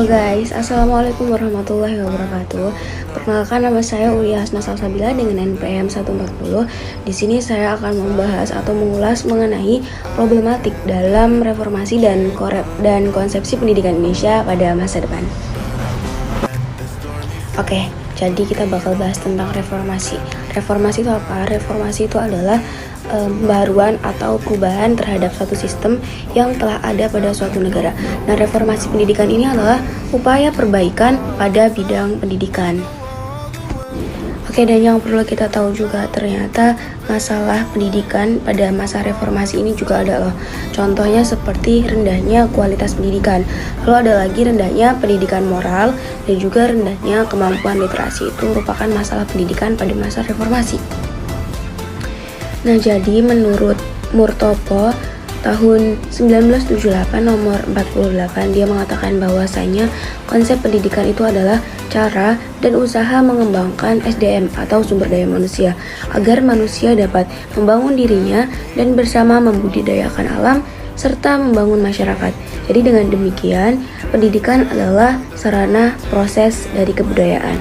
Halo guys, Assalamualaikum warahmatullahi wabarakatuh. Perkenalkan, nama saya Ulia Hasna Salsabila dengan NPM 140. Di sini saya akan membahas atau mengulas mengenai problematik dalam reformasi dan konsepsi pendidikan Indonesia pada masa depan. Oke, jadi kita bakal bahas tentang reformasi. Reformasi itu apa? Reformasi itu adalah pembaruan atau perubahan terhadap suatu sistem yang telah ada pada suatu negara. Nah, reformasi pendidikan ini adalah upaya perbaikan pada bidang pendidikan. Oke, dan yang perlu kita tahu juga, ternyata masalah pendidikan pada masa reformasi ini juga ada loh. Contohnya seperti rendahnya kualitas pendidikan. Lalu ada lagi rendahnya pendidikan moral dan juga rendahnya kemampuan literasi. Itu merupakan masalah pendidikan pada masa reformasi. Nah, jadi menurut Murtopo tahun 1978 nomor 48, dia mengatakan bahwasanya konsep pendidikan itu adalah cara dan usaha mengembangkan SDM atau sumber daya manusia agar manusia dapat membangun dirinya dan bersama membudidayakan alam serta membangun masyarakat. Jadi dengan demikian, pendidikan adalah sarana proses dari kebudayaan.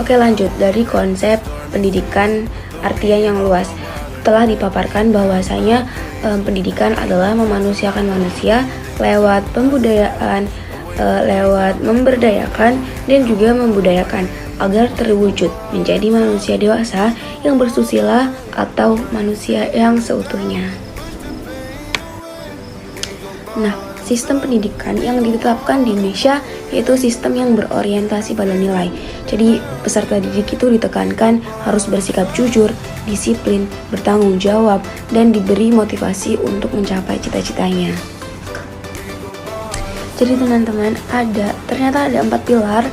Oke, lanjut dari konsep pendidikan artian yang luas. Telah dipaparkan bahwasanya pendidikan adalah memanusiakan manusia lewat pembudayaan, lewat memberdayakan dan juga membudayakan agar terwujud menjadi manusia dewasa yang bersusila atau manusia yang seutuhnya. Nah, sistem pendidikan yang ditetapkan di Indonesia yaitu sistem yang berorientasi pada nilai. Jadi peserta didik itu ditekankan harus bersikap jujur, disiplin, bertanggung jawab, dan diberi motivasi untuk mencapai cita-citanya. Jadi teman-teman, ternyata ada 4 pilar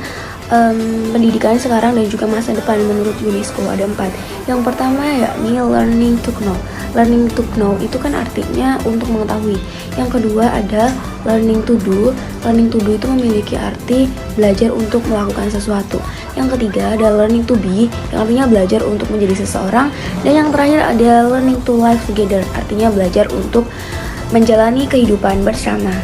pendidikan sekarang dan juga masa depan menurut UNESCO. Ada 4. Yang pertama yakni learning to know. Learning to know itu kan artinya untuk mengetahui. Yang kedua ada learning to do. Learning to do itu memiliki arti belajar untuk melakukan sesuatu. Yang ketiga ada learning to be, yang artinya belajar untuk menjadi seseorang. Dan yang terakhir ada learning to live together, artinya belajar untuk menjalani kehidupan bersama.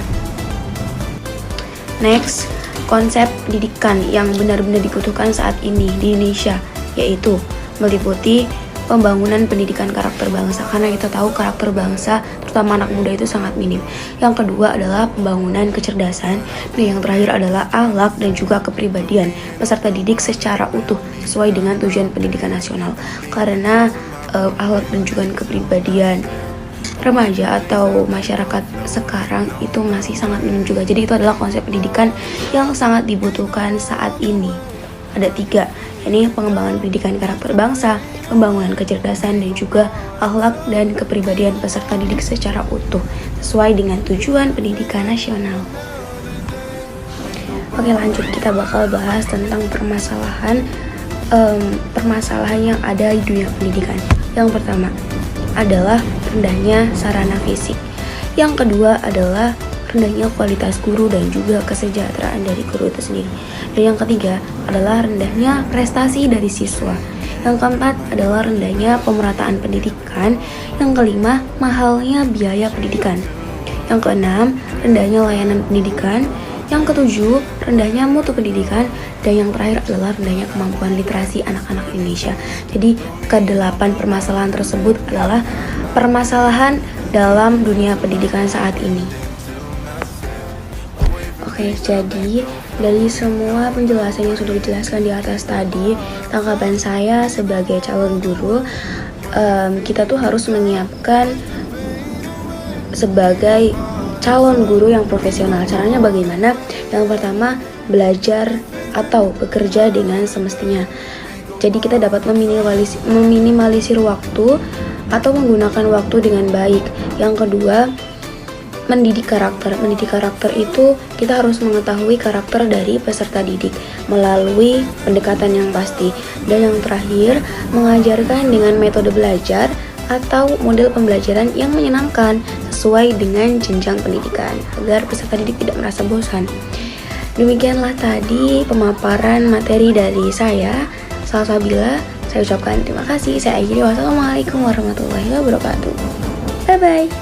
Next, konsep pendidikan yang benar-benar dibutuhkan saat ini di Indonesia yaitu meliputi pembangunan pendidikan karakter bangsa, karena kita tahu karakter bangsa terutama anak muda itu sangat minim. Yang kedua adalah pembangunan kecerdasan, dan yang terakhir adalah akhlak dan juga kepribadian peserta didik secara utuh sesuai dengan tujuan pendidikan nasional. Karena akhlak dan juga kepribadian remaja atau masyarakat sekarang itu masih sangat minim juga. Jadi itu adalah konsep pendidikan yang sangat dibutuhkan saat ini. Ada 3, yakni pengembangan pendidikan karakter bangsa, pembangunan kecerdasan, dan juga akhlak dan kepribadian peserta didik secara utuh sesuai dengan tujuan pendidikan nasional. Oke, lanjut, kita bakal bahas tentang permasalahan yang ada di dunia pendidikan. Yang pertama adalah rendahnya sarana fisik. Yang kedua adalah rendahnya kualitas guru dan juga kesejahteraan dari guru itu sendiri. Dan yang ketiga adalah rendahnya prestasi dari siswa. Yang keempat adalah rendahnya pemerataan pendidikan. Yang kelima, mahalnya biaya pendidikan. Yang keenam, rendahnya layanan pendidikan. Yang ketujuh, rendahnya mutu pendidikan. Dan yang terakhir adalah rendahnya kemampuan literasi anak-anak Indonesia. Jadi ke-8 permasalahan tersebut adalah permasalahan dalam dunia pendidikan saat ini. Oke, jadi dari semua penjelasan yang sudah dijelaskan di atas tadi, tanggapan saya sebagai calon guru, kita tuh harus menyiapkan sebagai calon guru yang profesional. Caranya bagaimana? Yang pertama, belajar atau bekerja dengan semestinya. Jadi kita dapat meminimalisir waktu atau menggunakan waktu dengan baik. Yang kedua, mendidik karakter. Mendidik karakter itu kita harus mengetahui karakter dari peserta didik melalui pendekatan yang pasti. Dan yang terakhir, mengajarkan dengan metode belajar atau model pembelajaran yang menyenangkan sesuai dengan jenjang pendidikan agar peserta didik tidak merasa bosan. Demikianlah tadi pemaparan materi dari saya, Salsabila. Saya ucapkan terima kasih. Saya akhiri. Wassalamualaikum warahmatullahi wabarakatuh. Bye bye.